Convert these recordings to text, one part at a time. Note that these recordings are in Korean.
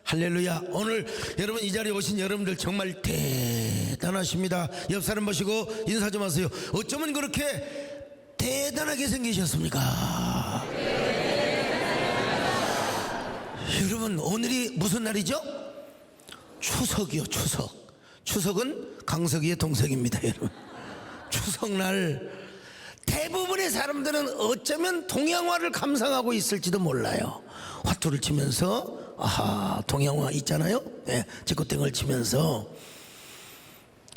할렐루야. 오늘 여러분 이 자리에 오신 여러분들 정말 대단하십니다. 옆 사람 보시고 인사 좀 하세요. 어쩌면 그렇게 대단하게 생기셨습니까? 여러분 오늘이 무슨 날이죠? 추석이요. 추석은 강석이의 동생입니다. 여러분 추석날 대부분의 사람들은 어쩌면 동양화를 감상하고 있을지도 몰라요. 화투를 치면서 아하 동양화 있잖아요. 네, 지코땡을 치면서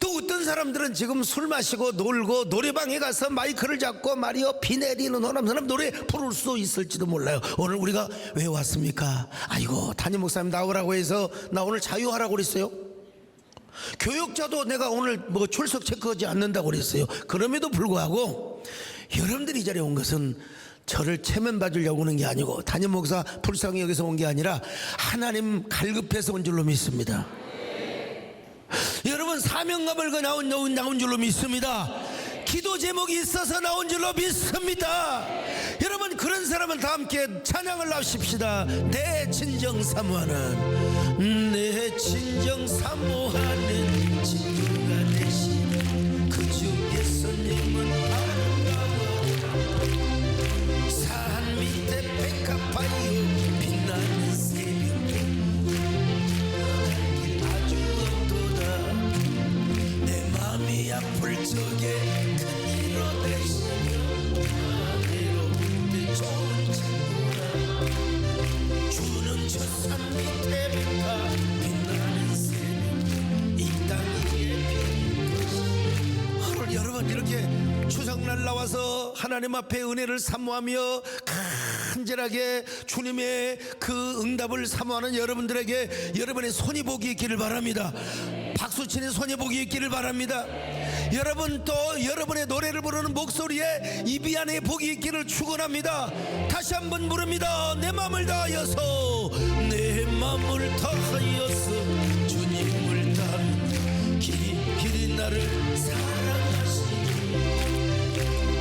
또 어떤 사람들은 지금 술 마시고 놀고 노래방에 가서 마이크를 잡고 말이요 비 내리는 호남선남 노래 부를 수 있을지도 몰라요. 오늘 우리가 왜 왔습니까? 아이고 담임 목사님 나오라고 해서 나 오늘 자유하라고 그랬어요. 교육자도 내가 오늘 뭐 출석 체크하지 않는다고 그랬어요. 그럼에도 불구하고 여러분들이 이 자리에 온 것은 저를 체면 봐주려고 오는 게 아니고 담임 목사 불쌍히 여기서 온 게 아니라 하나님 갈급해서 온 줄로 믿습니다. 여러분 사명감을 나온 줄로 믿습니다. 기도 제목이 있어서 나온 줄로 믿습니다. 여러분 그런 사람은 다 함께 찬양을 하십시다. 내 친정 사모하는 내 친정 사모하는 친구가 되신 그 주 예수님은 아름다워 산 밑에 백합화요 빛나는 새벽에 아주 없도다 내 맘이 아플 적에 큰 위로 되시며 나대로 좋은 친구라 주는 저 산 밑에 백합 빛나는 새벽 이 땅 위에 오늘 여러분 이렇게 추석날 나와서 하나님 앞에 은혜를 사모하며 간절하게 주님의 그 응답을 사모하는 여러분들에게 여러분의 손이 복이 있기를 바랍니다. 박수치는 손이 복이 있기를 바랍니다. 여러분 또 여러분의 노래를 부르는 목소리에 입이 안에 복이 있기를 축원합니다. 다시 한번 부릅니다. 내 마음을 다하여서 내 마음을 다하여서 주님을 따르는 길이 나를 사랑하시니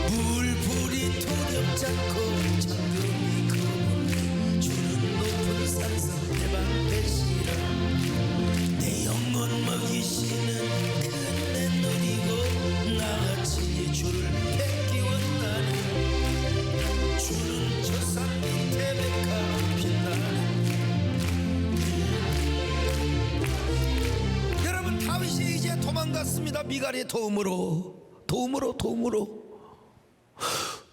물불이 두렵지 않고 잠금이 거분 주는 높은 산성 내 방 되시라 내 영혼 먹이시는 그네 누리고 나같이 주를 뵙기 원하는 주는 저 산 밑에 백합 빛나는 여러분 다윗이 이제 도망갔습니다. 미갈의 도움으로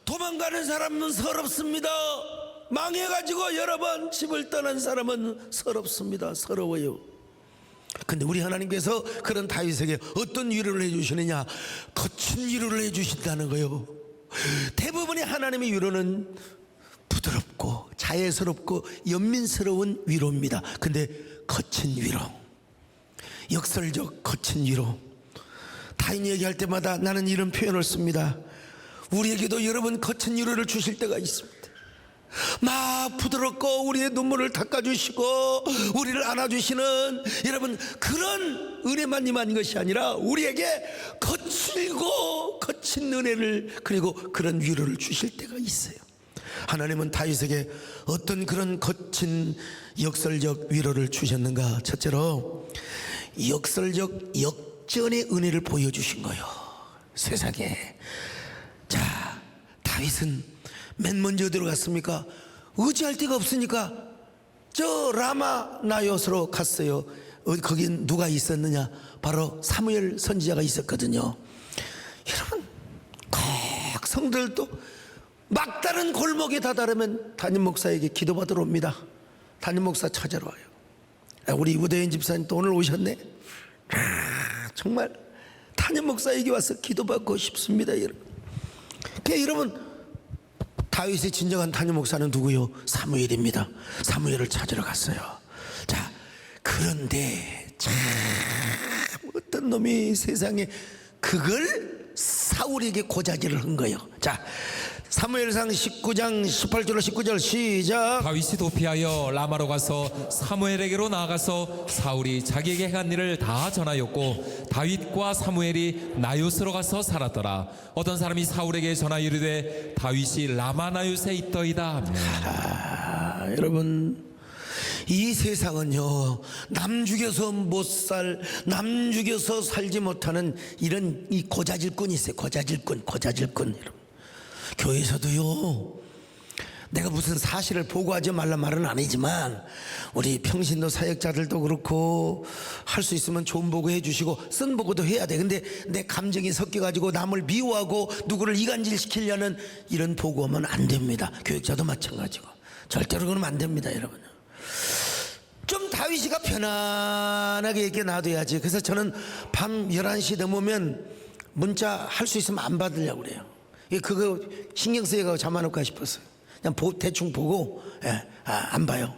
도망가는 사람은 서럽습니다. 망해가지고 여러 번 집을 떠난 사람은 서러워요. 근데 우리 하나님께서 그런 다윗에게 어떤 위로를 해주시느냐? 거친 위로를 해주신다는 거예요. 대부분의 하나님의 위로는 부드럽고 자애스럽고 연민스러운 위로입니다. 근데 거친 위로, 역설적 거친 위로, 타인 얘기할 때마다 나는 이런 표현을 씁니다. 우리에게도 여러분 거친 위로를 주실 때가 있습니다. 막 부드럽고 우리의 눈물을 닦아주시고 우리를 안아주시는 여러분 그런 은혜만 임한 것이 아니라 우리에게 거칠고 거친 은혜를 그리고 그런 위로를 주실 때가 있어요. 하나님은 다윗에게 어떤 그런 거친 역설적 위로를 주셨는가? 첫째로 역설적 역전의 은혜를 보여주신 거예요. 세상에. 자, 다윗은 맨 먼저 들어갔습니까? 의지할 데가 없으니까 저 라마 나요스로 갔어요. 거긴 누가 있었느냐? 바로 사무엘 선지자가 있었거든요. 여러분 꼭 성들도 막다른 골목에 다다르면 담임 목사에게 기도받으러 옵니다. 담임 목사 찾으러 와요. 우리 우대인 집사님 또 오늘 오셨네. 정말 담임 목사에게 와서 기도받고 싶습니다. 여러분 다윗의 진정한 담임 목사는 누구요? 사무엘입니다. 사무엘을 찾으러 갔어요. 자, 그런데 참 어떤 놈이 세상에 그걸 사울에게 고자질을 한 거예요. 자, 사무엘상 19장 18절로 19절 시작. 다윗이 도피하여 라마로 가서 사무엘에게로 나아가서 사울이 자기에게 행한 일을 다 전하였고 다윗과 사무엘이 나요스로 가서 살았더라. 어떤 사람이 사울에게 전하 이르되 다윗이 라마 나요스에 있더이다. 여러분 이 세상은요, 남 죽여서 남 죽여서 살지 못하는 이런 이 고자질꾼이 있어요. 고자질꾼. 여러분. 교회에서도요, 내가 무슨 사실을 보고하지 말란 말은 아니지만 우리 평신도 사역자들도 그렇고 할 수 있으면 좋은 보고 해주시고 쓴 보고도 해야 돼. 근데 내 감정이 섞여가지고 남을 미워하고 누구를 이간질시키려는 이런 보고하면 안 됩니다. 교육자도 마찬가지고 절대로 그러면 안 됩니다. 여러분, 좀 다윗이가 편안하게 이렇게 놔둬야지. 그래서 저는 밤 11시 넘으면 문자 할 수 있으면 안 받으려고 그래요. 그거 신경 쓰여가지고 잠 안 올까 싶었어요. 그냥 대충 보고 안 봐요.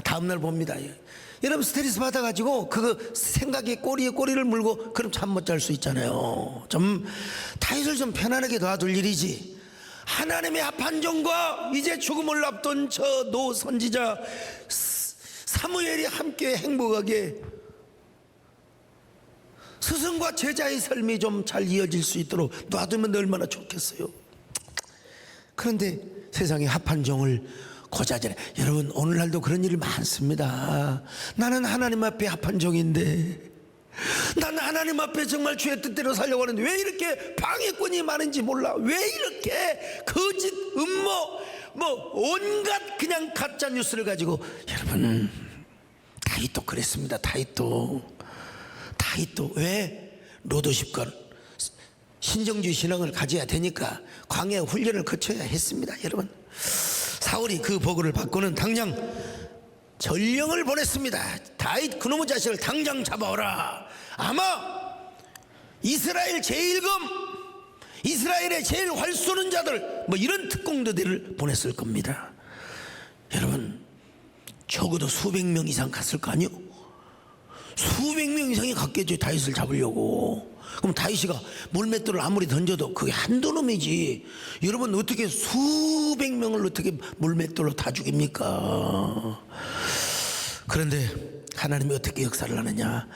다음날 봅니다. 여러분 스트레스 받아가지고 그거 생각에 꼬리에 꼬리를 물고 그럼 잠 못 잘 수 있잖아요. 좀 다윗을 좀 편안하게 놔둘 일이지. 하나님의 합한정과 이제 죽음을 앞둔 저 노 선지자 사무엘이 함께 행복하게 스승과 제자의 삶이 좀 잘 이어질 수 있도록 놔두면 얼마나 좋겠어요. 그런데 세상에 합한정을 고자질해. 여러분 오늘날도 그런 일이 많습니다. 나는 하나님 앞에 합한정인데, 난 하나님 앞에 정말 주의 뜻대로 살려고 하는데 왜 이렇게 방해꾼이 많은지 몰라. 왜 이렇게 거짓 음모 온갖 그냥 가짜 뉴스를 가지고. 여러분 다윗도 그랬습니다. 다윗도 왜 로도십과 신정주의 신앙을 가져야 되니까 광야 훈련을 거쳐야 했습니다. 여러분 사울이 그 보고를 받고는 당장 전령을 보냈습니다. 다윗 그놈의 자식을 당장 잡아오라. 아마 이스라엘 제일금, 이스라엘의 제일 활 쏘는 자들 이런 특공대들을 보냈을 겁니다. 여러분 적어도 수백 명 이상 갔을 거 아니요? 수백 명 이상이 갔겠죠. 다윗을 잡으려고. 그럼 다윗이가 물맷돌을 아무리 던져도 그게 한두 놈이지. 여러분 어떻게 수백 명을 어떻게 물맷돌로 다 죽입니까? 그런데 하나님이 어떻게 역사를 하느냐.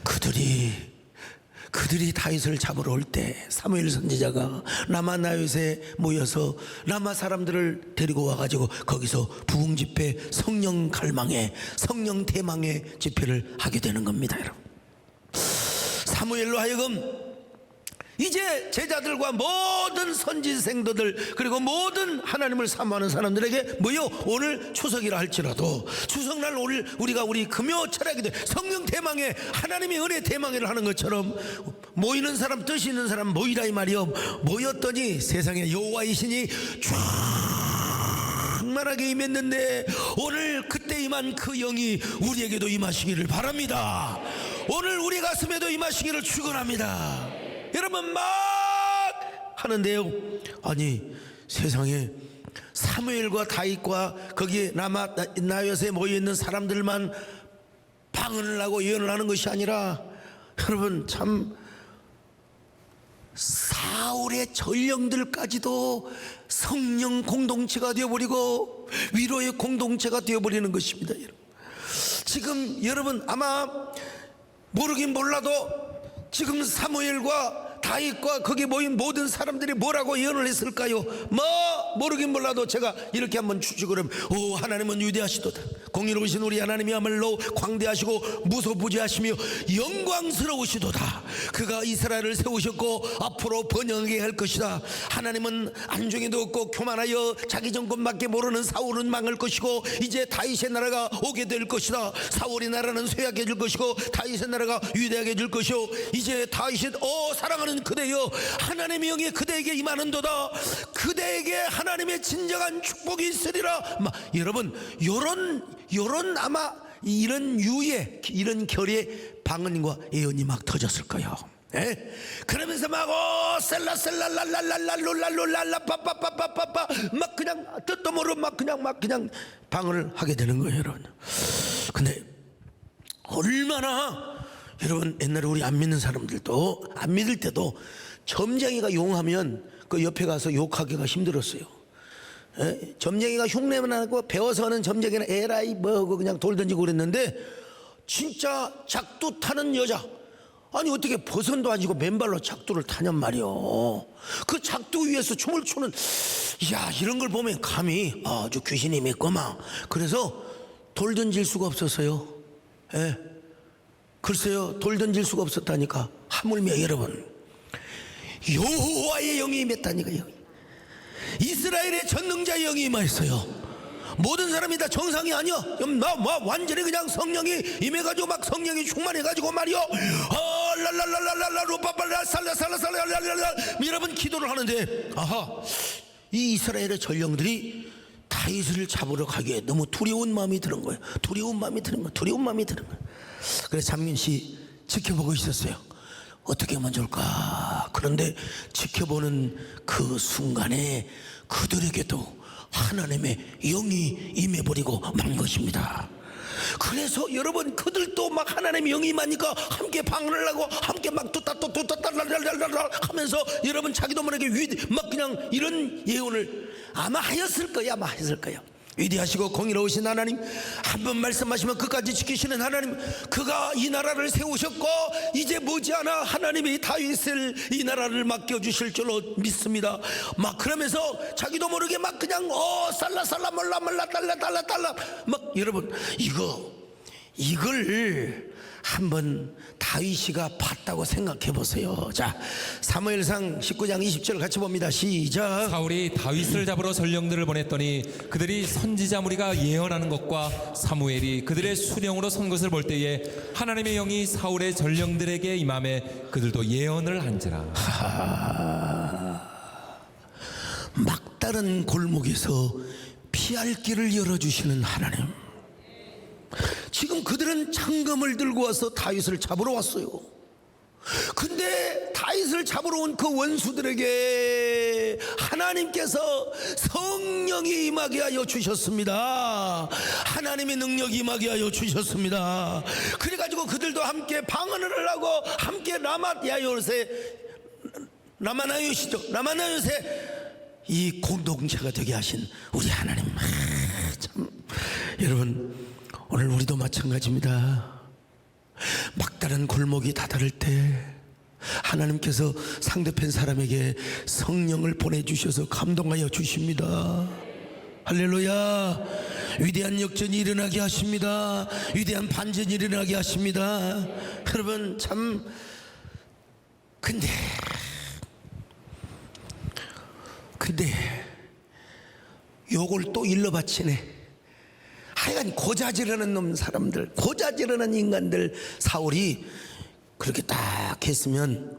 그들이 다윗을 잡으러 올 때 사무엘 선지자가 라마 나요새 모여서 라마 사람들을 데리고 와가지고 거기서 부흥 집회, 성령 갈망의, 성령 대망의 집회를 하게 되는 겁니다. 여러분 사무엘로 하여금 이제 제자들과 모든 선지생도들 그리고 모든 하나님을 사모하는 사람들에게 오늘 추석이라 할지라도 추석날 우리가 우리 금요 철학이 돼 성령 대망회, 하나님의 은혜 대망회를 하는 것처럼 모이는 사람, 뜻이 있는 사람 모이라 이 말이요. 모였더니 세상에 여호와의 신이 충만하게 임했는데 오늘 그때 임한 그 영이 우리에게도 임하시기를 바랍니다. 오늘 우리 가슴에도 임하시기를 축원합니다. 여러분 막 하는데요, 아니 세상에 사무엘과 다윗과 거기에 라마 나요새 모여있는 사람들만 방언을 하고 예언을 하는 것이 아니라 여러분 참 사울의 전령들까지도 성령 공동체가 되어버리고 위로의 공동체가 되어버리는 것입니다. 여러분 지금 여러분 아마 모르긴 몰라도 지금 사무엘과 다윗과 거기 모인 모든 사람들이 뭐라고 예언을 했을까요? 모르긴 몰라도 제가 이렇게 한번 추측을 하면 오 하나님은 위대하시도다. 공의로우신 우리 하나님이야말로 광대하시고 무소부지하시며 영광스러우시도다. 그가 이스라엘을 세우셨고 앞으로 번영하게 할 것이다. 하나님은 안중에도 없고 교만하여 자기 정권밖에 모르는 사울은 망할 것이고 이제 다윗의 나라가 오게 될 것이다. 사울의 나라는 쇠약해질 것이고 다윗의 나라가 위대하게질 것이요 이제 다윗이 사랑하는 그대여 하나님의 영이 그대에게 임하는도다. 그대에게 하나님의 진정한 축복이 있으리라. 여러분 요런 아마 이런 유의 이런 결의 방언과 예언이 막 터졌을 거예요. 예? 그러면서 막 셀라셀라랄랄랄랄룰랄룰랄라 빠빠빠빠빠빠 막 그냥 뜻도 모르고 막 그냥 방언을 하게 되는 거예요, 여러분. 근데 얼마나 여러분 옛날에 우리 안 믿는 사람들도 안 믿을 때도 점쟁이가 용하면 그 옆에 가서 욕하기가 힘들었어요. 에? 점쟁이가 흉내만 나고 배워서 하는 점쟁이는 에라이 뭐하고 그냥 돌 던지고 그랬는데 진짜 작두 타는 여자 아니 어떻게 버선도 아니고 맨발로 작두를 타냔 말이요. 그 작두 위에서 춤을 추는 이런 걸 보면 감히 아주 귀신이 맺고만 그래서 돌 던질 수가 없었어요. 예. 글쎄요, 돌 던질 수가 없었다니까. 하물며 여러분, 여호와의 영이 임했다니까요. 이스라엘의 전능자의 영이 임하였어요. 모든 사람이 다 정상이 아니야. 완전히 그냥 성령이 임해가지고 막 성령이 충만해가지고 말이요. 랄랄랄랄랄라 루빠빨라 살라살라살라랄랄라 여러분 기도를 하는데, 아하, 이 이스라엘의 전령들이 다윗을 잡으러 가기에 너무 두려운 마음이 드는 거예요. 두려운 마음이 드는 거예요. 그래서 장민씨 지켜보고 있었어요. 어떻게 하면 좋을까. 그런데 지켜보는 그 순간에 그들에게도 하나님의 영이 임해버리고 만 것입니다. 그래서 여러분, 그들도 막 하나님의 영이 임하니까 함께 방언을 하고 함께 막 뚜따뚜따따따라라라라 하면서 여러분 자기도 모르게 막 그냥 이런 예언을 아마 하였을 거야. 위대하시고 공의로우신 하나님, 한 번 말씀하시면 끝까지 지키시는 하나님, 그가 이 나라를 세우셨고 이제 머지않아 하나님이 다윗을 이 나라를 맡겨주실 줄로 믿습니다. 막 그러면서 자기도 모르게 막 그냥 살라살라 몰라 달라 막 여러분, 이걸 한번 다윗이가 봤다고 생각해 보세요. 자, 사무엘상 19장 20절 같이 봅니다. 시작. 사울이 다윗을 잡으러 전령들을 보냈더니 그들이 선지자 무리가 예언하는 것과 사무엘이 그들의 수령으로 선 것을 볼 때에 하나님의 영이 사울의 전령들에게 임함에 그들도 예언을 한지라. 막다른 골목에서 피할 길을 열어주시는 하나님, 지금 그들은 창검을 들고 와서 다윗을 잡으러 왔어요. 근데 다윗을 잡으러 온 그 원수들에게 하나님께서 성령이 임하게 하여 주셨습니다. 하나님의 능력이 임하게 하여 주셨습니다. 그래가지고 그들도 함께 방언을 하고 함께 라마나요시죠. 이 공동체가 되게 하신 우리 하나님, 참 여러분, 오늘 우리도 마찬가지입니다. 막다른 골목이 다다를 때 하나님께서 상대편 사람에게 성령을 보내주셔서 감동하여 주십니다. 할렐루야. 위대한 역전이 일어나게 하십니다. 위대한 반전이 일어나게 하십니다. 여러분, 참, 근데 요걸 또 일러 바치네. 하여간 고자지르는 사람들, 고자지르는 인간들, 사울이 그렇게 딱 했으면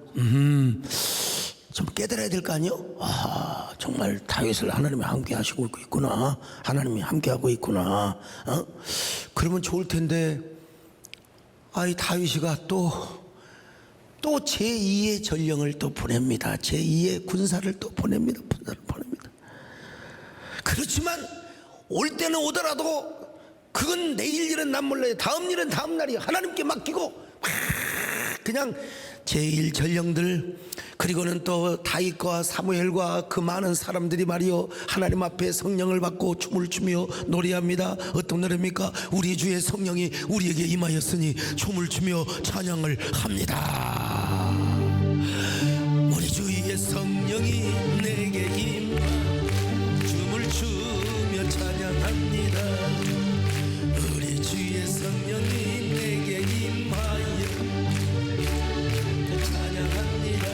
좀 깨달아야 될 거 아니요? 아, 정말 다윗을 하나님이 함께 하시고 있구나. 하나님이 함께 하고 있구나. 그러면 좋을 텐데, 이 다윗이가 또 제2의 전령을 또 보냅니다. 제2의 군사를 또 보냅니다. 그렇지만 올 때는 오더라도 그건 내일 일은 난 몰라요. 다음 일은 다음 날이에요. 하나님께 맡기고 그냥 제1 전령들, 그리고는 또 다윗과 사무엘과 그 많은 사람들이 말이요, 하나님 앞에 성령을 받고 춤을 추며 노래합니다. 어떤 노래입니까? 우리 주의 성령이 우리에게 임하였으니 춤을 추며 찬양을 합니다. 우리 주의 성령이 내게 임하 춤을 추며 찬양합니다. 우리 주의 성령이 내게 임하여 찬양합니다.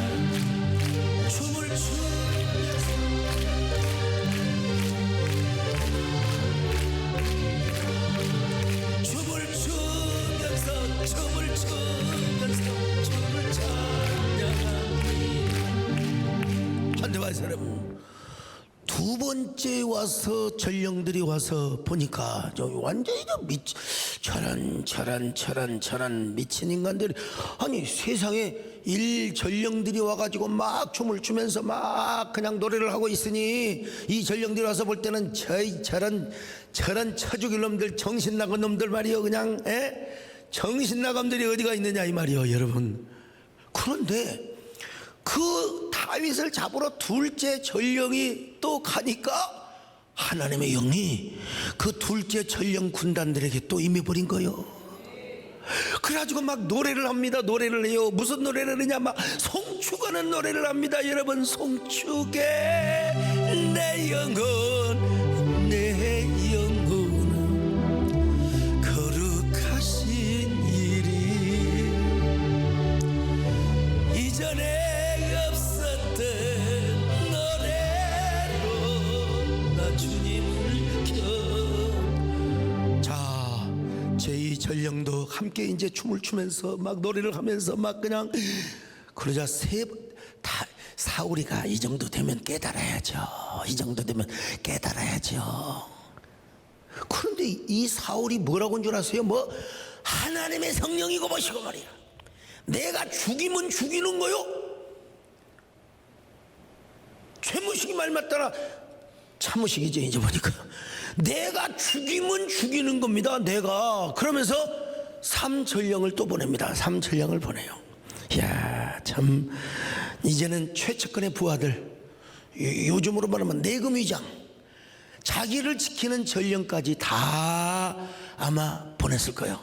춤을 추면서 춤을 찬양합니다. 한데 와, 이 사람 두 번째 와서 전령들이 와서 보니까 완전히 저런 미친 인간들이, 아니 세상에 전령들이 와가지고 막 춤을 추면서 막 그냥 노래를 하고 있으니 이 전령들이 와서 볼 때는 저런 쳐 죽일 놈들, 정신 나간 놈들 말이요, 그냥 정신 나감들이 어디가 있느냐 이 말이요, 여러분. 그런데 그 다윗을 잡으러 둘째 전령이 또 가니까 하나님의 영이 그 둘째 전령 군단들에게 또 임해버린 거예요. 그래가지고 막 노래를 합니다. 노래를 해요. 무슨 노래를 하냐, 막 송축하는 노래를 합니다. 여러분, 송축에 내 영혼 전령도 함께 이제 춤을 추면서 막 노래를 하면서 막 그냥 그러자 사울이가 이 정도 되면 깨달아야죠. 이 정도 되면 깨달아야죠. 그런데 이 사울이 뭐라고 한 줄 아세요? 뭐 하나님의 성령이고 뭐시고 말이야. 내가 죽이면 죽이는 거요? 최무식이 말 맞더라. 차무식이죠 이제 보니까. 내가 죽이면 죽이는 겁니다. 내가. 그러면서 삼전령을 또 보냅니다. 삼전령을 보내요. 이야 참 이제는 최측근의 부하들, 요즘으로 말하면 내금위장, 자기를 지키는 전령까지 다 아마 보냈을 거예요.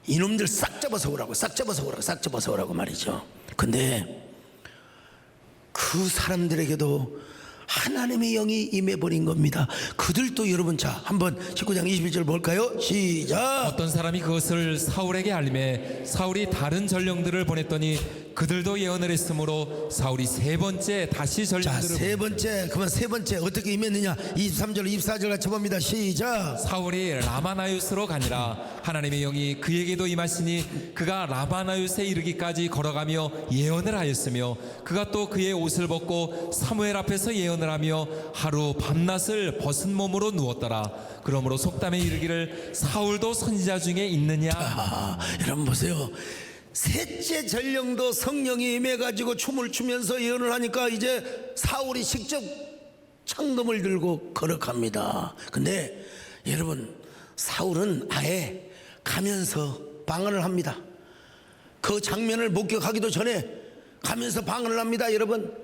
이놈들 싹 잡아서 오라고, 싹 잡아서 오라고, 싹 잡아서 오라고 말이죠. 근데 그 사람들에게도 하나님의 영이 임해버린 겁니다. 그들도 여러분, 자 한번 19장 21절 볼까요? 시작. 어떤 사람이 그것을 사울에게 알림해 사울이 다른 전령들을 보냈더니 그들도 예언을 했으므로 사울이 세 번째 다시 자, 전령들을 세 번째, 그만 세 번째 어떻게 임했느냐? 23절, 24절 같이 봅니다. 시작. 사울이 라마나옳으로 가니라. 하나님의 영이 그에게도 임하시니 그가 라마나옳에 이르기까지 걸어가며 예언을 하였으며 그가 또 그의 옷을 벗고 사무엘 앞에서 예언을 하며 하루 밤낮을 벗은 몸으로 누웠더라. 그러므로 속담에 이르기를 사울도 선지자 중에 있느냐. 여러분 보세요. 셋째 전령도 성령이 임해가지고 춤을 추면서 예언을 하니까 이제 사울이 직접 창검을 들고 걸어갑니다. 근데 여러분 사울은 아예 가면서 방언을 합니다. 그 장면을 목격하기도 전에 가면서 방언을 합니다. 여러분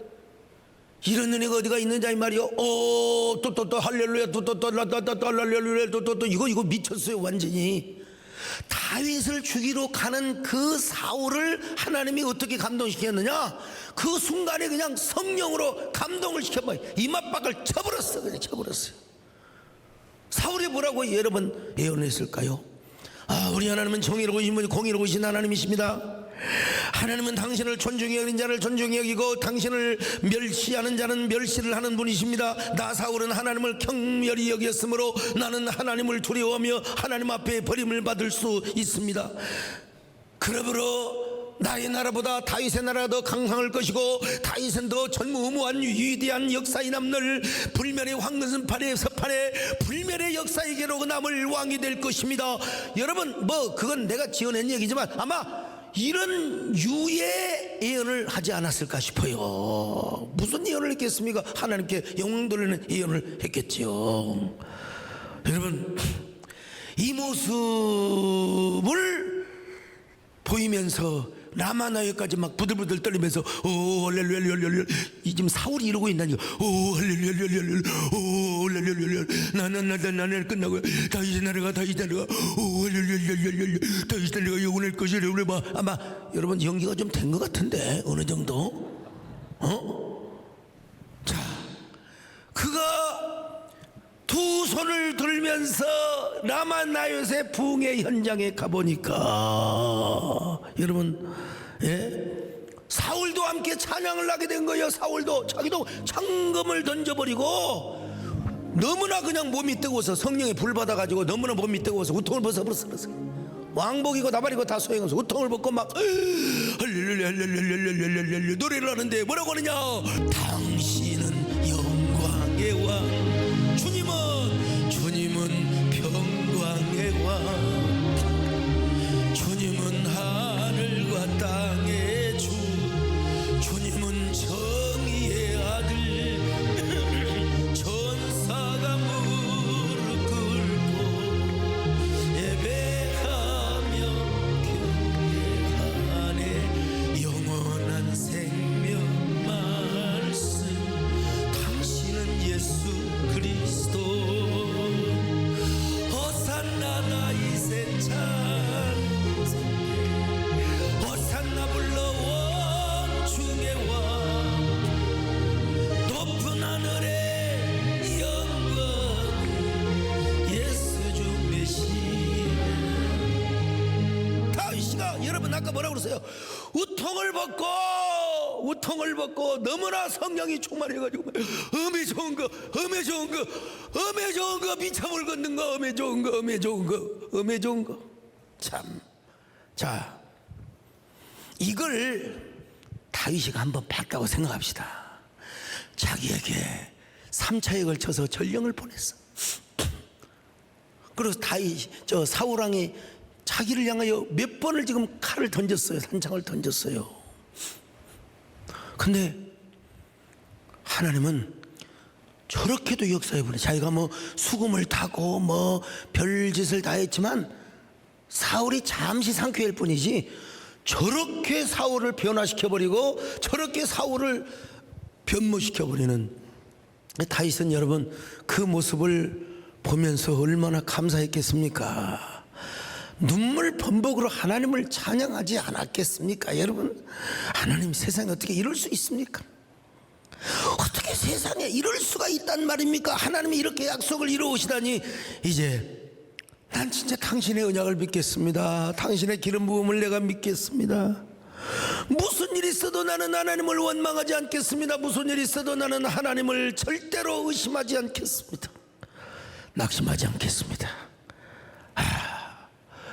이런 은혜가 어디가 있는지 이 말이요. 또 할렐루야, 또 할렐루야, 또 이거 미쳤어요 완전히. 다윗을 죽이러 가는 그 사울을 하나님이 어떻게 감동시켰느냐? 그 순간에 그냥 성령으로 감동을 시켜봐요. 이맛박을 쳐버렸어. 그냥 쳐버렸어요. 사울이 뭐라고 여러분 예언했을까요? 우리 하나님은 정의로우신 공의로우신 하나님이십니다. 하나님은 당신을 존중히 여기는 자를 존중히 여기고 당신을 멸시하는 자는 멸시를 하는 분이십니다. 나 사울은 하나님을 경멸히 여겼으므로 나는 하나님을 두려워하며 하나님 앞에 버림을 받을 수 있습니다. 그러므로 나의 나라보다 다윗의 나라가 더 강성할 것이고 다윗은 더 전무후무한 위대한 역사의 남들 불멸의 황금선판의 서판에 불멸의 역사에게로 남을 왕이 될 것입니다. 여러분 뭐 그건 내가 지어낸 얘기지만 아마 이런 유의 예언을 하지 않았을까 싶어요. 무슨 예언을 했겠습니까? 하나님께 영광 돌리는 예언을 했겠지요. 여러분 이 모습을 보이면서 라마나여까지 막 부들부들 떨리면서 할렐루야 지금 사울이 이러고 있다니까. 할렐루야 할렐루야 나는 끝나고 다윗의 나라가 할렐루야 다윗의 나라가 영원할 것이래. 아마 여러분 연기가 좀 된 것 같은데 어느 정도. 자 그가 두 손을 들면서 라마나옳의 부흥의 현장에 가보니까 여러분 사울도 함께 찬양을 하게 된 거예요. 사울도 자기도 창검을 던져버리고 너무나 그냥 몸이 뜨거워서 성령에 불 받아가지고 너무나 몸이 뜨거워서 우통을 벗어버렸어요. 왕복이고 나발이고 다 소용없어. 우통을 벗고 막 할렐루야 할렐루야 노래를 하는데 뭐라고 하느냐. 당신은 영광의 왕 주님은 평강의 왕 주님은 하늘과 땅의 주 주님은 정의의 아들 천사가 무릎 꿇고 예배하며 경배하네. 영원한 생명 말씀 당신은 예수 그리스도 호산나 다윗의 찬송에 호산나 불러온 중의 왕 높은 하늘의 영광 예수 주 메시아. 다윗이가 여러분 아까 뭐라고 그랬어요? 우통을 벗고 너무나 성령이 충만해가지고 음에 좋은 거 미참을 걷는 거 음에 좋은 거 참. 자, 이걸 다윗이 한번 봤다고 생각합시다. 자기에게 3차에 걸쳐서 전령을 보냈어. 그래서 사울 왕이 자기를 향하여 몇 번을 지금 칼을 던졌어요. 산창을 던졌어요. 근데 하나님은 저렇게도 역사해 보내. 자기가 뭐 수금을 타고 뭐 별짓을 다 했지만 사울이 잠시 상쾌할 뿐이지, 저렇게 사울을 변화시켜버리고 저렇게 사울을 변모시켜버리는 다윗은 여러분 그 모습을 보면서 얼마나 감사했겠습니까? 눈물 범벅으로 하나님을 찬양하지 않았겠습니까? 여러분, 하나님 세상에 어떻게 이럴 수 있습니까? 어떻게 세상에 이럴 수가 있단 말입니까? 하나님이 이렇게 약속을 이루시다니, 이제 난 진짜 당신의 언약을 믿겠습니다. 당신의 기름 부음을 내가 믿겠습니다. 무슨 일이 있어도 나는 하나님을 원망하지 않겠습니다. 무슨 일이 있어도 나는 하나님을 절대로 의심하지 않겠습니다. 낙심하지 않겠습니다.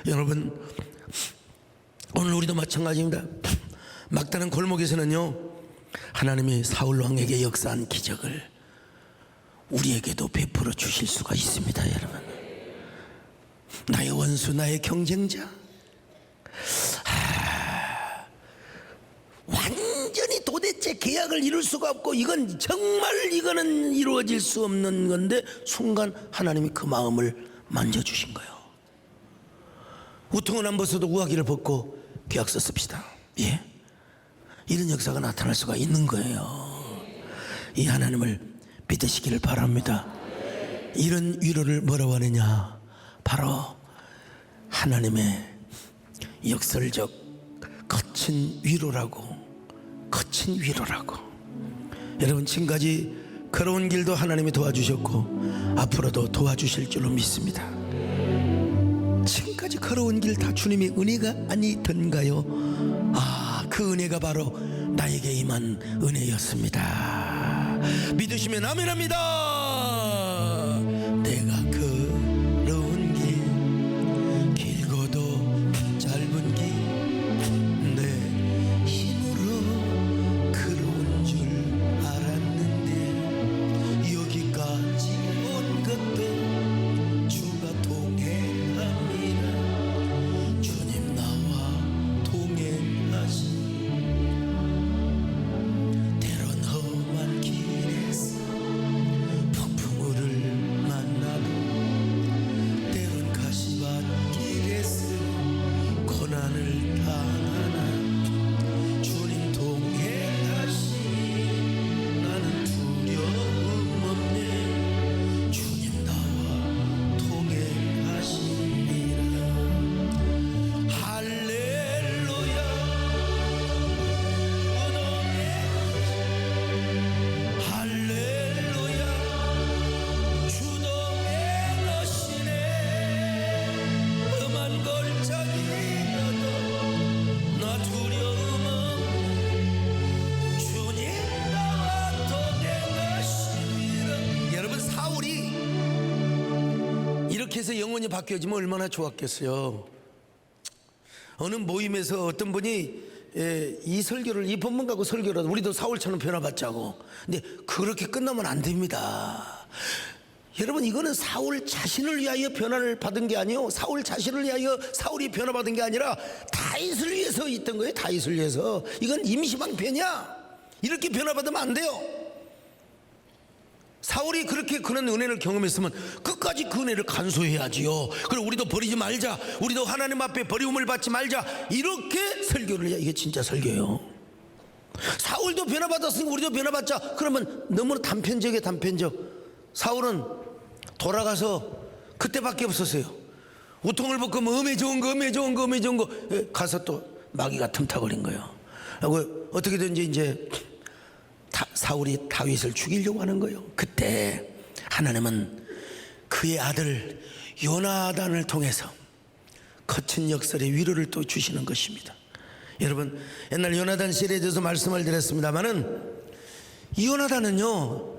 여러분, 오늘 우리도 마찬가지입니다. 막다른 골목에서는요, 하나님이 사울 왕에게 역사한 기적을 우리에게도 베풀어 주실 수가 있습니다. 여러분, 나의 원수, 나의 경쟁자, 완전히 도대체 계약을 이룰 수가 없고, 이건 정말 이거는 이루어질 수 없는 건데 순간 하나님이 그 마음을 만져주신 거예요. 우통은 안 벗어도 우아기를 벗고 계약서 씁시다. 예, 이런 역사가 나타날 수가 있는 거예요. 이 하나님을 믿으시기를 바랍니다. 이런 위로를 뭐라고 하느냐, 바로 하나님의 역설적 거친 위로라고. 거친 위로라고. 여러분, 지금까지 걸어온 길도 하나님이 도와주셨고 앞으로도 도와주실 줄로 믿습니다. 지금까지 걸어온 길 다 주님의 은혜가 아니던가요? 그 은혜가 바로 나에게 임한 은혜였습니다. 믿으시면 아멘합니다. 내가 걸어온 길, 길고도 짧은 길, 내 힘으로 걸어온 줄 알았는데 여기까지 온 것도 주가 동행함이라. 주님 나와 동행하시. 때론 험한 길에서 폭풍우를 만나도, 때론 가시밭길에서 고난을 당하나 주님 동행하시. 나는 두려움 없네. 주님 나와 동행하시니라. 할렐루야. 할렐루야. 주 동행하시네. 험한 골짜기라도 나 두려움 없네. 주님 나와 동행하시니라. 여러분, 사울이 이렇게 해서 영혼이 바뀌어지면 얼마나 좋았겠어요. 어느 모임에서 어떤 분이 이 설교를, 이 본문 갖고 설교라도 우리도 사울처럼 변화받자고. 근데 그렇게 끝나면 안 됩니다. 여러분, 이거는 사울 자신을 위하여 변화를 받은 게 아니에요. 사울 자신을 위하여 사울이 변화받은 게 아니라 다윗을 위해서 있던 거예요. 다윗을 위해서. 이건 임시방편이야. 이렇게 변화받으면 안 돼요. 사울이 그렇게 그런 은혜를 경험했으면 끝까지 그 은혜를 간소해야지요. 그리고 우리도 버리지 말자, 우리도 하나님 앞에 버리움을 받지 말자, 이렇게 설교를 해야 이게 진짜 설교예요. 사울도 변화받았으니까 우리도 변화받자. 그러면 너무 단편적이에요. 단편적. 사울은 돌아가서 그때밖에 없었어요. 우통을 벗고 뭐 음에 좋은 거 가서 또 마귀가 틈타버린 거예요. 그리고 어떻게든지 이제 사울이 다윗을 죽이려고 하는 거예요. 그때 하나님은 그의 아들 요나단을 통해서 거친 역설의 위로를 또 주시는 것입니다. 여러분, 옛날 요나단 시리에 대해서 말씀을 드렸습니다마는 이 요나단은요,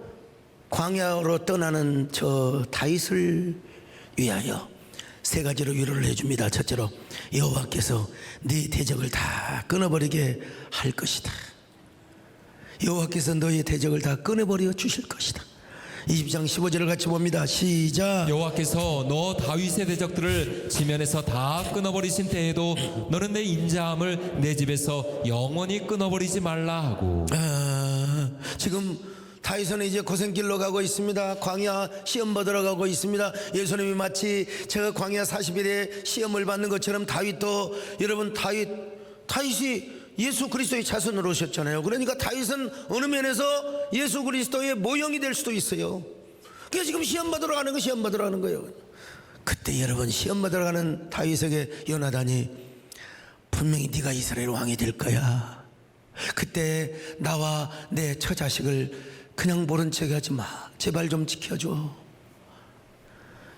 광야로 떠나는 저 다윗을 위하여 세 가지로 위로를 해줍니다. 첫째로 여호와께서 네 대적을 다 끊어버리게 할 것이다. 여호와께서 너의 대적을 다 끊어버려 주실 것이다. 20장 15절을 같이 봅니다. 시작. 여호와께서 너 다윗의 대적들을 지면에서 다 끊어버리신 때에도 너는 내 인자함을 내 집에서 영원히 끊어버리지 말라 하고. 지금 다윗은 이제 고생길로 가고 있습니다. 광야 시험 받으러 가고 있습니다. 예수님이 마치 저 광야 40일에 시험을 받는 것처럼 다윗도, 여러분, 다윗이 예수 그리스도의 자손으로 오셨잖아요. 그러니까 다윗은 어느 면에서 예수 그리스도의 모형이 될 수도 있어요. 그래서 지금 시험 받으러 가는 거, 시험 받으러 가는 거예요. 그때 여러분, 시험 받으러 가는 다윗에게 요나단이 분명히 네가 이스라엘 왕이 될 거야. 그때 나와 내 처자식을 그냥 모른 척 하지 마. 제발 좀 지켜줘.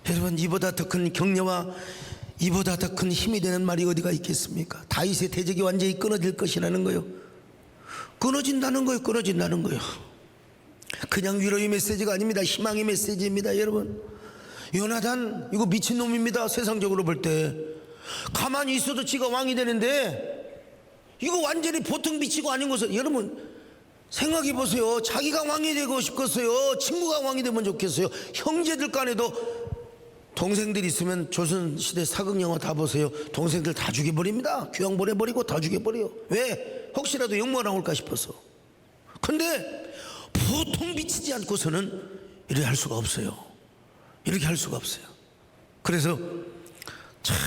여러분, 이보다 더 큰 격려와 이보다 더 큰 힘이 되는 말이 어디가 있겠습니까? 다윗의 대적이 완전히 끊어질 것이라는 거요. 끊어진다는 거요. 끊어진다는 거요. 그냥 위로의 메시지가 아닙니다. 희망의 메시지입니다. 여러분, 요나단 이거 미친놈입니다. 세상적으로 볼 때 가만히 있어도 지가 왕이 되는데 이거 완전히 보통 미치고 아닌 것을, 여러분 생각해 보세요. 자기가 왕이 되고 싶겠어요? 친구가 왕이 되면 좋겠어요? 형제들 간에도 동생들 있으면 조선시대 사극영화 다 보세요. 동생들 다 죽여버립니다. 귀양 보내버리고 다 죽여버려요. 왜? 혹시라도 욕먹 나올까 싶어서. 근데 보통 미치지 않고서는 이렇게 할 수가 없어요. 이렇게 할 수가 없어요. 그래서 참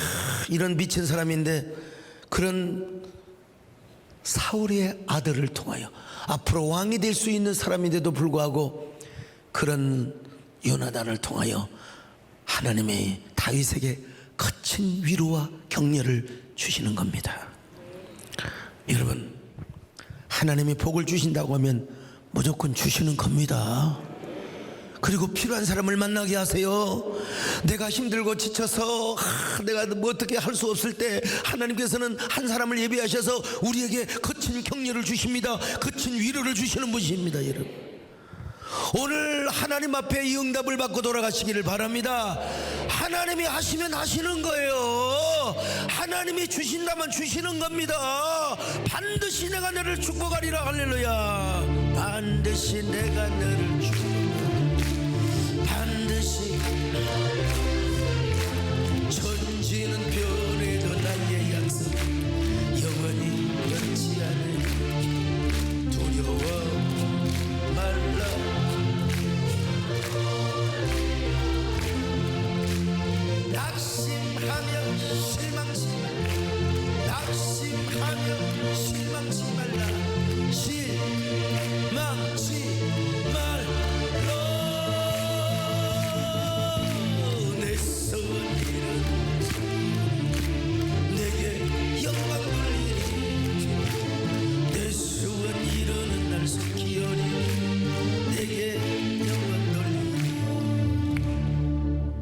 이런 미친 사람인데 그런 사울의 아들을 통하여 앞으로 왕이 될 수 있는 사람인데도 불구하고 그런 요나단을 통하여 하나님이 다윗에게 거친 위로와 격려를 주시는 겁니다. 여러분, 하나님이 복을 주신다고 하면 무조건 주시는 겁니다. 그리고 필요한 사람을 만나게 하세요. 내가 힘들고 지쳐서 내가 뭐 어떻게 할 수 없을 때 하나님께서는 한 사람을 예비하셔서 우리에게 거친 격려를 주십니다. 거친 위로를 주시는 분이십니다. 여러분, 오늘 하나님 앞에 이 응답을 받고 돌아가시기를 바랍니다. 하나님이 하시면 하시는 거예요. 하나님이 주신다면 주시는 겁니다. 반드시 내가 너를 축복하리라. 할렐루야. 반드시 내가 너를 축복하리라. 반드시 천지는 변해도 나의 약속 영원히 변치 않을. 두려워 말라. 낙심하며 실망치 말라. 낙심하며 실망치 말라. 실망치 말라. 내 손길은 내게 영광 돌리리. 내 수원 이루는 날 속기어리 내게 영광 돌리리.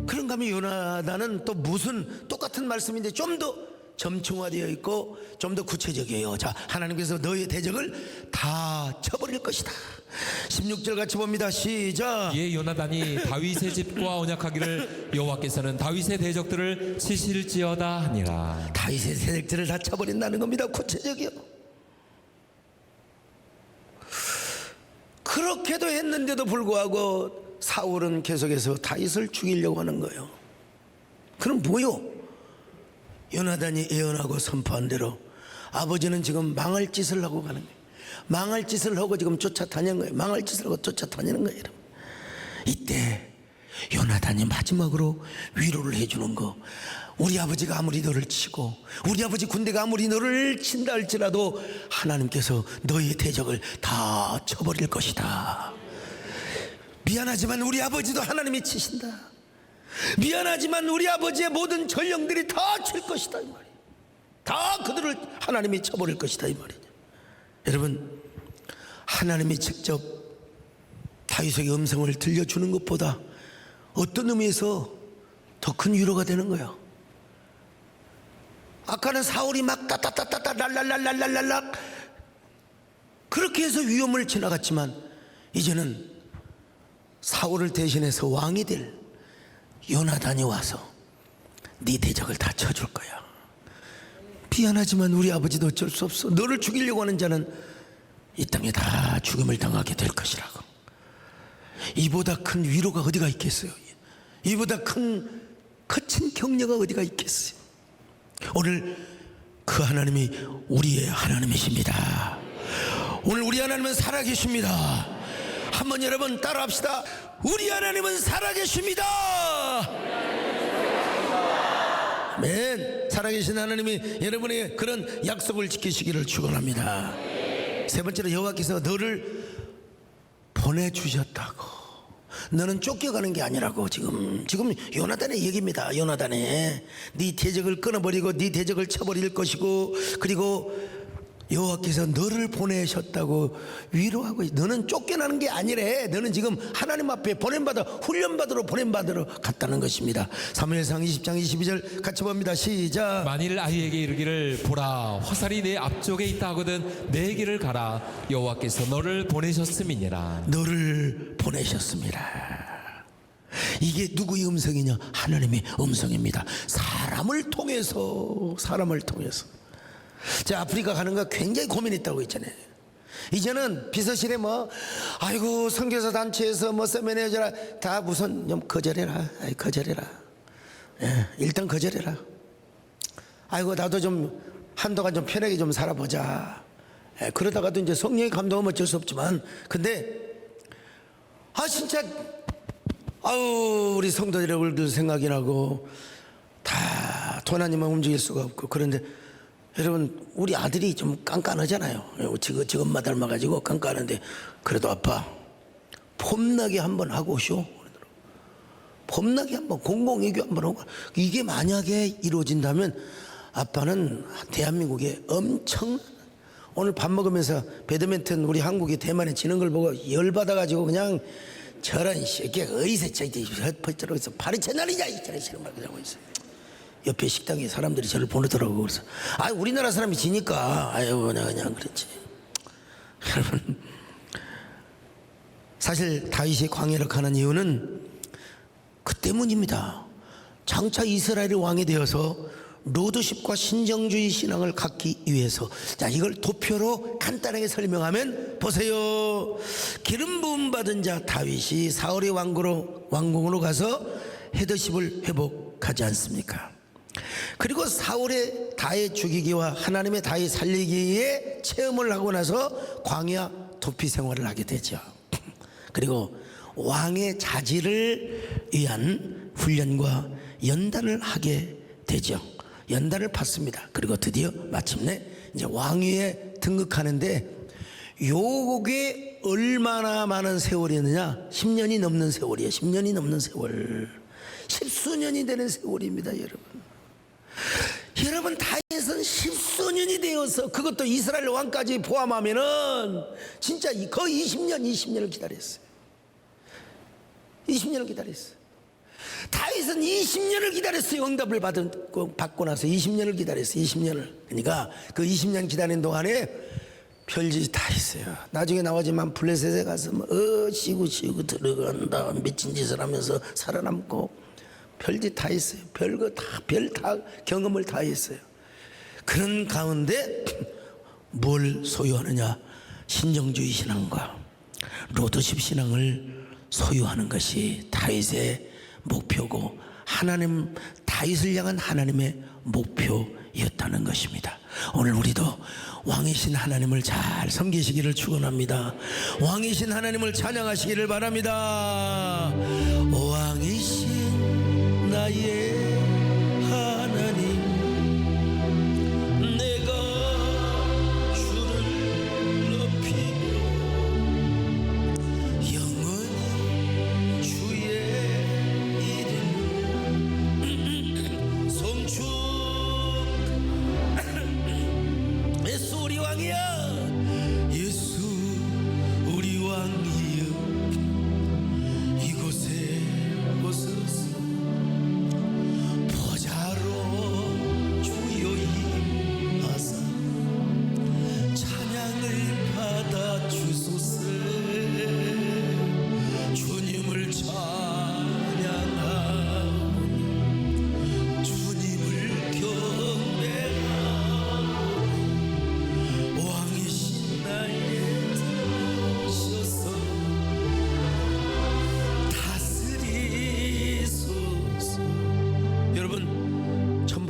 그런가 하면 요나단은 또 무슨 똑같은 말씀인데 좀 더 점층화되어 있고 좀 더 구체적이에요. 자, 하나님께서 너의 대적을 다 쳐버릴 것이다. 16절 같이 봅니다. 시작. 이에 요나단이 다윗의 집과 언약하기를 여호와께서는 다윗의 대적들을 치실지어다 하니라. 다윗의 대적들을 다 쳐버린다는 겁니다. 구체적이요. 그렇게도 했는데도 불구하고 사울은 계속해서 다윗을 죽이려고 하는 거예요. 그럼 뭐요? 요나단이 예언하고 선포한 대로 아버지는 지금 망할 짓을 하고 가는 거예요. 망할 짓을 하고 지금 쫓아다니는 거예요. 망할 짓을 하고 쫓아다니는 거예요. 여러분, 이때 요나단이 마지막으로 위로를 해주는 거, 우리 아버지가 아무리 너를 치고 우리 아버지 군대가 아무리 너를 친다 할지라도 하나님께서 너의 대적을 다 쳐버릴 것이다. 미안하지만 우리 아버지도 하나님이 치신다. 미안하지만 우리 아버지의 모든 전령들이 다 칠 것이다 이 말이에요. 다 그들을 하나님이 쳐버릴 것이다 이 말이에요. 여러분, 하나님이 직접 다윗에게 음성을 들려주는 것보다 어떤 의미에서 더 큰 위로가 되는 거예요. 아까는 사울이 막 따따따따따 랄랄랄랄랄랄 그렇게 해서 위험을 지나갔지만 이제는 사울을 대신해서 왕이 될 요나단이 와서 네 대적을 다 쳐줄 거야. 미안하지만 우리 아버지도 어쩔 수 없어. 너를 죽이려고 하는 자는 이 땅에 다 죽음을 당하게 될 것이라고. 이보다 큰 위로가 어디가 있겠어요? 이보다 큰 거친 격려가 어디가 있겠어요? 오늘 그 하나님이 우리의 하나님이십니다. 오늘 우리 하나님은 살아계십니다. 한번 여러분 따라합시다. 우리 하나님은 살아계십니다. 아멘. 살아계신 하나님이 여러분에게 그런 약속을 지키시기를 축원합니다. 세 번째로 여호와께서 너를 보내주셨다고. 너는 쫓겨가는 게 아니라고. 지금 요나단의 얘기입니다. 요나단의 네 대적을 끊어버리고 네 대적을 쳐버릴 것이고, 그리고 여호와께서 너를 보내셨다고 위로하고 있어. 너는 쫓겨나는 게 아니래. 너는 지금 하나님 앞에 보냄받아 훈련받으러 갔다는 것입니다. 사무엘상 20장 22절 같이 봅니다. 시작. 만일 아이에게 이르기를 보라 화살이 내 앞쪽에 있다 하거든 내 길을 가라 여호와께서 너를 보내셨음이니라. 너를 보내셨습니다. 이게 누구의 음성이냐? 하나님의 음성입니다. 사람을 통해서. 자, 아프리카 가는 거 굉장히 고민했다고 했잖아요. 이제는 비서실에 아이고 선교사 단체에서 세미나해줘라. 다 무슨 좀 거절해라. 예, 일단 거절해라. 아이고 나도 좀 한동안 좀 편하게 좀 살아보자. 예, 그러다가도 이제 성령의 감동은 어쩔 수 없지만, 근데 진짜 우리 성도들의 얼굴 생각이 나고 다 돈 아니면 움직일 수가 없고. 그런데 여러분 우리 아들이 좀 깐깐하잖아요. 지금만 닮아가지고 깐깐한데, 그래도 아빠 폼나게 한번 하고 오쇼. 폼나게 한번 공공외교 한번 하고. 이게 만약에 이루어진다면 아빠는 대한민국에 오늘 밥 먹으면서 배드민턴 우리 한국이 대만에 지는 걸 보고 열받아가지고 그냥 저런 새끼가 어디서 헛퍼져서 파리채 날리냐 이런 식으로 막 그러고 있어요. 옆에 식당에 사람들이 저를 보내더라고. 그래서 우리나라 사람이 지니까 그냥 그랬지. 여러분 사실 다윗이 광야를 가는 이유는 그 때문입니다. 장차 이스라엘의 왕이 되어서 로드십과 신정주의 신앙을 갖기 위해서. 자, 이걸 도표로 간단하게 설명하면 보세요. 기름 부음 받은 자 다윗이 사울의 왕궁으로 가서 헤더십을 회복하지 않습니까? 그리고 사울의 다윗 죽이기와 하나님의 다윗 살리기에 체험을 하고 나서 광야 도피 생활을 하게 되죠. 그리고 왕의 자질을 위한 훈련과 연단을 하게 되죠. 연단을 받습니다. 그리고 드디어 마침내 이제 왕위에 등극하는데, 요게 얼마나 많은 세월이었느냐? 10년이 넘는 세월이에요. 10년이 넘는 세월. 10수년이 되는 세월입니다, 여러분. 여러분 다윗은 10수년이 되어서, 그것도 이스라엘 왕까지 포함하면은 진짜 거의 20년을 기다렸어요. 20년을 기다렸어요. 다윗은 20년을 기다렸어요. 응답을 받고 나서 20년을 기다렸어요. 20년을. 그러니까 그 20년 기다리는 동안에 별짓이 다 있어요. 나중에 나오지만 블레셋에 가서 쉬고 들어간다 미친 짓을 하면서 살아남고 별짓 다 있어요. 별 경험을 다 했어요. 그런 가운데 뭘 소유하느냐? 신정주의 신앙과 로드십 신앙을 소유하는 것이 다윗의 목표고, 다윗을 향한 하나님의 목표였다는 것입니다. 오늘 우리도 왕이신 하나님을 잘 섬기시기를 축원합니다. 왕이신 하나님을 찬양하시기를 바랍니다. 왕이신 나의 하나님, 내가 주를 높이며 영원히 주의 이름을 송축. 예수 우리 왕이야. 예수 우리 왕이여. 이곳에 오소서.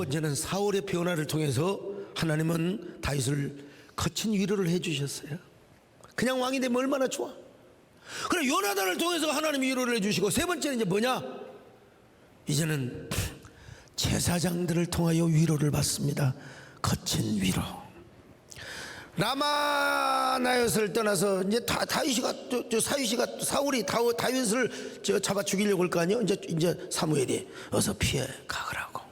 번째는 사울의 변화를 통해서 하나님은 다윗을 거친 위로를 해주셨어요. 그냥 왕이 되면 얼마나 좋아. 그래 요나단을 통해서 하나님이 위로를 해주시고, 세 번째는 이제 뭐냐, 이제는 제사장들을 통하여 위로를 받습니다. 거친 위로. 라마나요스를 떠나서 이제 사울이 다윗을 잡아 죽이려고 할 거 아니에요. 이제 사무엘이 어서 피해 가거라고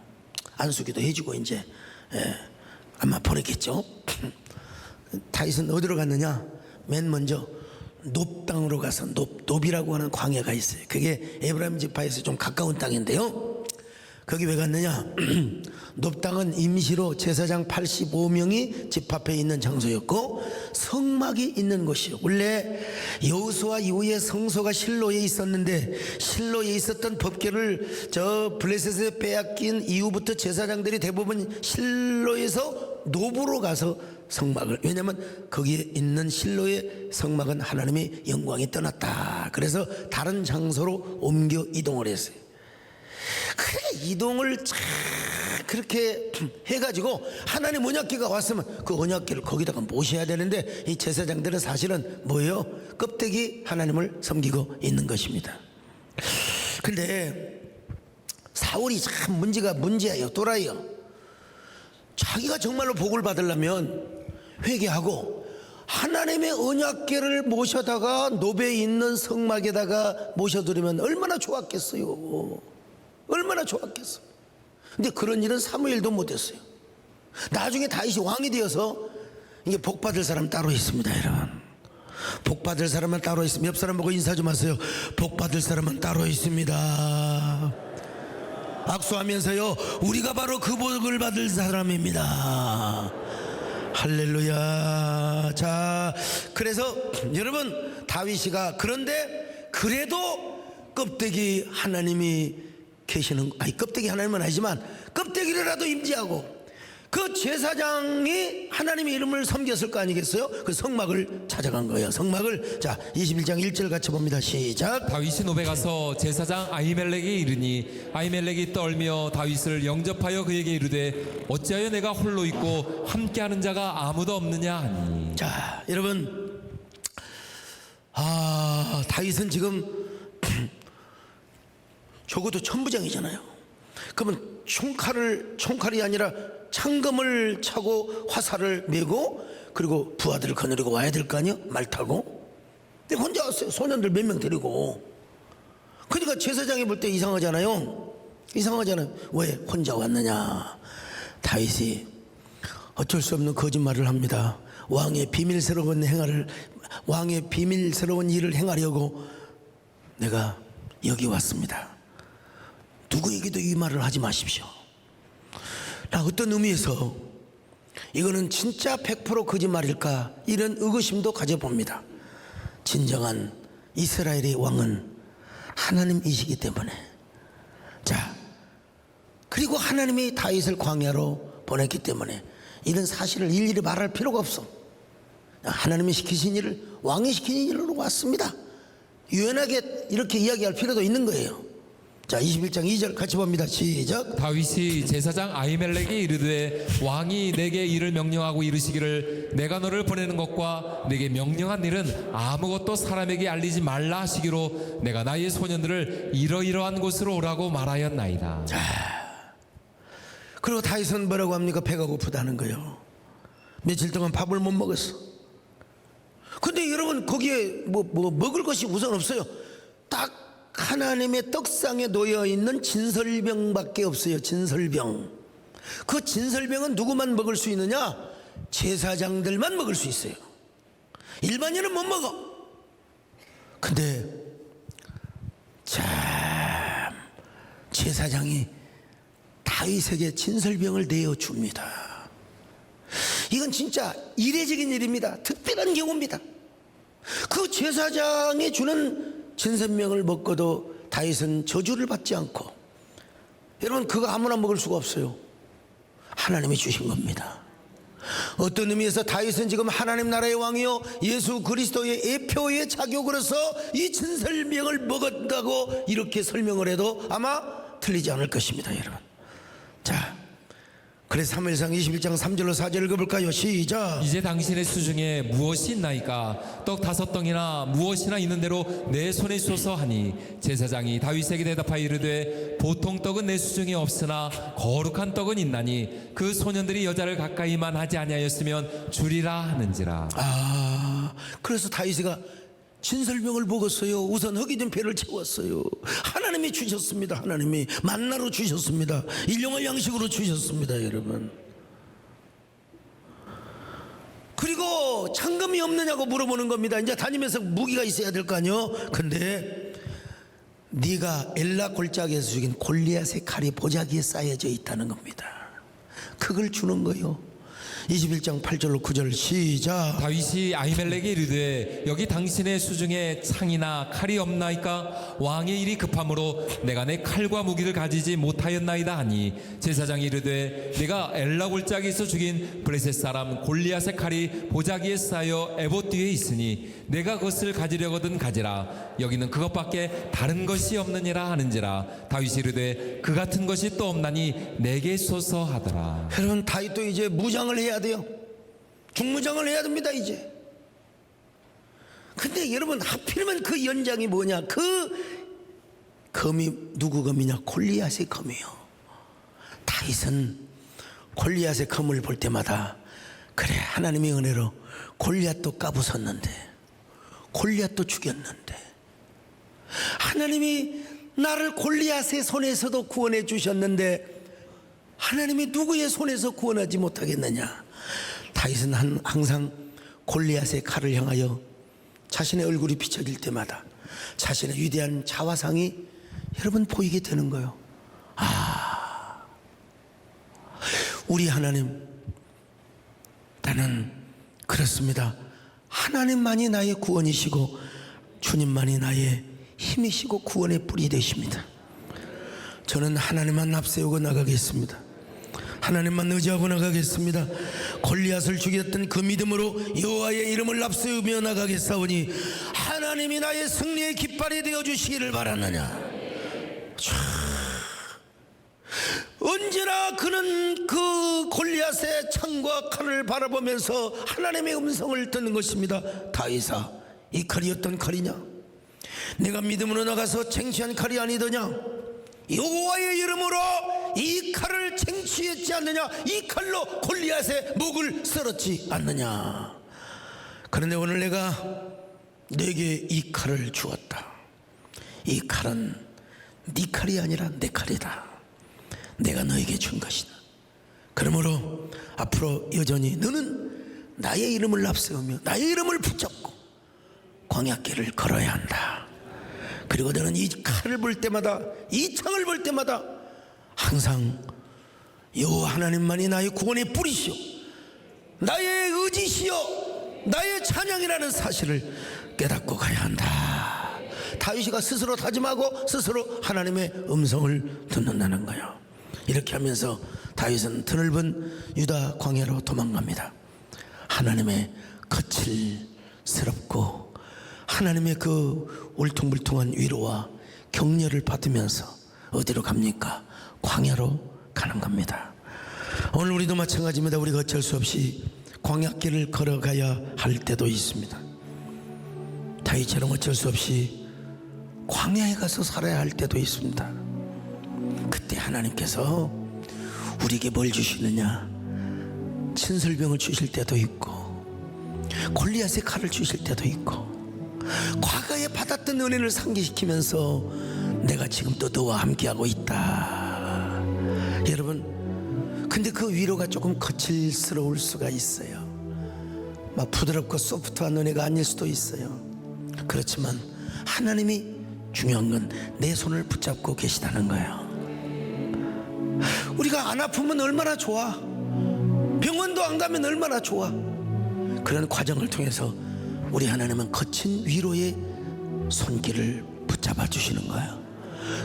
안수기도 해주고 이제 아마 보냈겠죠. 다윗은 어디로 갔느냐? 맨 먼저 놉 땅으로 가서 놉이라고 하는 광야가 있어요. 그게 에브라임 지파에서 좀 가까운 땅인데요. 거기 왜 갔느냐? 놉 땅은 임시로 제사장 85명이 집합해 있는 장소였고 성막이 있는 곳이요. 원래 여호수아 이후에 성소가 실로에 있었는데 실로에 있었던 법궤를 저 블레셋에 빼앗긴 이후부터 제사장들이 대부분 실로에서 놉으로 가서 성막을, 왜냐하면 거기에 있는 실로의 성막은 하나님의 영광이 떠났다. 그래서 다른 장소로 옮겨 이동을 했어요. 그래 이동을 쫙 그렇게 해가지고 하나님 언약궤가 왔으면 그 언약궤를 거기다가 모셔야 되는데, 이 제사장들은 사실은 뭐예요? 껍데기 하나님을 섬기고 있는 것입니다. 근데 사울이 참 문제예요. 또라이요. 자기가 정말로 복을 받으려면 회개하고 하나님의 언약궤를 모셔다가 노베에 있는 성막에다가 모셔두려면 얼마나 좋았겠어요. 얼마나 좋았겠어. 근데 그런 일은 사무엘도 못했어요. 나중에 다윗이 왕이 되어서 이게 복 받을 사람 따로 있습니다, 여러분. 복 받을 사람은 따로 있습니다. 옆 사람 보고 인사 좀 하세요. 복 받을 사람은 따로 있습니다. 악수하면서요, 우리가 바로 그 복을 받을 사람입니다. 할렐루야. 자, 그래서 여러분 다윗이가 그런데 그래도 껍데기 하나님이 계시는, 아니 껍데기 하나님은 아니지만 껍데기라도 임재하고 그 제사장이 하나님의 이름을 섬겼을 거 아니겠어요? 그 성막을 찾아간 거예요. 성막을. 자 21장 1절 같이 봅니다. 시작. 다윗이 노베 가서 제사장 아히멜렉에 이르니 아히멜렉이 떨며 다윗을 영접하여 그에게 이르되 어찌하여 내가 홀로 있고 함께하는 자가 아무도 없느냐 하니. 자 여러분, 다윗은 지금 적어도 천부장이잖아요. 그러면 총칼이 아니라 창검을 차고 화살을 메고 그리고 부하들을 거느리고 와야 될 거 아니에요? 말 타고. 근데 혼자 왔어요. 소년들 몇 명 데리고. 그러니까 제사장이 볼 때 이상하잖아요. 왜 혼자 왔느냐? 다윗이 어쩔 수 없는 거짓말을 합니다. 왕의 비밀스러운 일을 행하려고 내가 여기 왔습니다. 누구에게도 이 말을 하지 마십시오. 나 어떤 의미에서 이거는 진짜 100% 거짓말일까, 이런 의구심도 가져봅니다. 진정한 이스라엘의 왕은 하나님이시기 때문에. 자, 그리고 하나님이 다윗을 광야로 보냈기 때문에 이런 사실을 일일이 말할 필요가 없어. 하나님이 시키신 일을, 왕이 시키신 일로 왔습니다. 유연하게 이렇게 이야기할 필요도 있는 거예요. 자 21장 2절 같이 봅니다. 시작. 다윗이 제사장 아히멜렉에 이르되 왕이 내게 이를 명령하고 이르시기를 내가 너를 보내는 것과 내게 명령한 일은 아무것도 사람에게 알리지 말라 하시기로 내가 나의 소년들을 이러이러한 곳으로 오라고 말하였나이다. 자, 그리고 다윗은 뭐라고 합니까? 배가 고프다는 거예요. 며칠 동안 밥을 못 먹었어. 근데 여러분 거기에 뭐 먹을 것이 우선 없어요. 딱 하나님의 떡상에 놓여있는 진설병밖에 없어요. 진설병. 그 진설병은 누구만 먹을 수 있느냐? 제사장들만 먹을 수 있어요. 일반인은 못 먹어. 근데 참 제사장이 다윗에게 진설병을 내어줍니다. 이건 진짜 이례적인 일입니다. 특별한 경우입니다. 그 제사장이 주는 진설병을 먹고도 다윗은 저주를 받지 않고, 여러분 그거 아무나 먹을 수가 없어요. 하나님이 주신 겁니다. 어떤 의미에서 다윗은 지금 하나님 나라의 왕이요 예수 그리스도의 예표의 자격으로서 이 진설병을 먹었다고 이렇게 설명을 해도 아마 틀리지 않을 것입니다. 여러분, 자 그래서 사무엘상 21장 3절로 4절 읽어볼까요? 시작. 이제 당신의 수중에 무엇이 있나이까? 떡 5덩이나 무엇이나 있는 대로 내 손에 쏘서 하니 제사장이 다윗에게 대답하여 이르되 보통 떡은 내 수중에 없으나 거룩한 떡은 있나니 그 소년들이 여자를 가까이만 하지 아니하였으면 주리라 하는지라. 그래서 다윗이가 진설병을 먹었어요. 우선 흙이든 배를 채웠어요. 하나님이 주셨습니다. 하나님이 만나로 주셨습니다. 일용할 양식으로 주셨습니다, 여러분. 그리고 창금이 없느냐고 물어보는 겁니다. 이제 다니면서 무기가 있어야 될 거 아니요. 근데 네가 엘라 골짜기에서 죽인 골리앗의 칼이 보자기에 쌓여져 있다는 겁니다. 그걸 주는 거요. 21장 8절로 9절 시작. 다윗이 아히멜렉에게 이르되 여기 당신의 수중에 창이나 칼이 없나이까? 왕의 일이 급함으로 내가 내 칼과 무기를 가지지 못하였나이다 하니 제사장이 이르되 내가 엘라 골짜기에서 죽인 블레셋 사람 골리앗의 칼이 보자기에 쌓여 에봇 뒤에 있으니 내가 그것을 가지려거든 가지라. 여기는 그것밖에 다른 것이 없느니라 하는지라. 다윗이 이르되 그 같은 것이 또 없나니 내게 쏘서 하더라. 여러분, 다윗도 이제 무장을 해야 돼요. 중무장을 해야 됩니다 이제. 근데 여러분, 하필이면 그 연장이 뭐냐? 그 검이 누구 검이냐? 골리앗의 검이요. 다윗은 골리앗의 검을 볼 때마다 그래, 하나님의 은혜로 골리앗도 까부섰는데, 골리앗도 죽였는데, 하나님이 나를 골리앗의 손에서도 구원해 주셨는데 하나님이 누구의 손에서 구원하지 못하겠느냐? 다윗은 항상 골리앗의 칼을 향하여 자신의 얼굴이 비춰질 때마다 자신의 위대한 자화상이 여러분 보이게 되는 거예요. 우리 하나님, 나는 그렇습니다. 하나님만이 나의 구원이시고 주님만이 나의 힘이시고 구원의 뿌리 되십니다. 저는 하나님만 앞세우고 나가겠습니다. 하나님만 의지하고 나가겠습니다. 골리앗을 죽였던 그 믿음으로 여호와의 이름을 앞세우며 나가겠사오니 하나님이 나의 승리의 깃발이 되어주시기를 바라느냐. 언제나 그는 그 골리앗의 창과 칼을 바라보면서 하나님의 음성을 듣는 것입니다. 다윗아, 이 칼이 어떤 칼이냐? 내가 믿음으로 나가서 쟁취한 칼이 아니더냐? 여호와의 이름으로 이 칼을 쟁취했지 않느냐? 이 칼로 골리앗의 목을 썰었지 않느냐? 그런데 오늘 내가 내게 이 칼을 주었다. 이 칼은 네 칼이 아니라 내 칼이다. 내가 너에게 준 것이다. 그러므로 앞으로 여전히 너는 나의 이름을 앞세우며 나의 이름을 붙잡고 광야길을 걸어야 한다. 그리고 너는 이 칼을 볼 때마다, 이 창을 볼 때마다 항상 여호와 하나님만이 나의 구원의 뿌리시오, 나의 의지시오, 나의 찬양이라는 사실을 깨닫고 가야 한다. 다윗이가 스스로 다짐하고 스스로 하나님의 음성을 듣는다는 거예요. 이렇게 하면서 다윗은 드넓은 유다 광야로 도망갑니다. 하나님의 거칠스럽고 하나님의 그 울퉁불퉁한 위로와 격려를 받으면서 어디로 갑니까? 광야로 가는 겁니다. 오늘 우리도 마찬가지입니다. 우리가 어쩔 수 없이 광야길을 걸어가야 할 때도 있습니다. 다윗처럼 어쩔 수 없이 광야에 가서 살아야 할 때도 있습니다. 그때 하나님께서 우리에게 뭘 주시느냐? 진설병을 주실 때도 있고 골리앗의 칼을 주실 때도 있고 과거에 받았던 은혜를 상기시키면서 내가 지금 또 너와 함께하고 있다. 여러분, 근데 그 위로가 조금 거칠스러울 수가 있어요. 막 부드럽고 소프트한 은혜가 아닐 수도 있어요. 그렇지만 하나님이 중요한 건 내 손을 붙잡고 계시다는 거예요. 우리가 안 아프면 얼마나 좋아. 병원도 안 가면 얼마나 좋아. 그런 과정을 통해서 우리 하나님은 거친 위로의 손길을 붙잡아 주시는 거예요.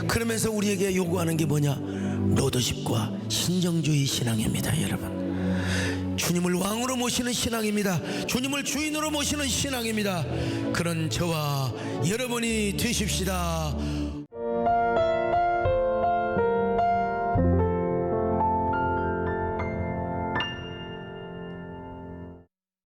그러면서 우리에게 요구하는 게 뭐냐? 로드십과 신정주의 신앙입니다. 여러분, 주님을 왕으로 모시는 신앙입니다. 주님을 주인으로 모시는 신앙입니다. 그런 저와 여러분이 되십시다.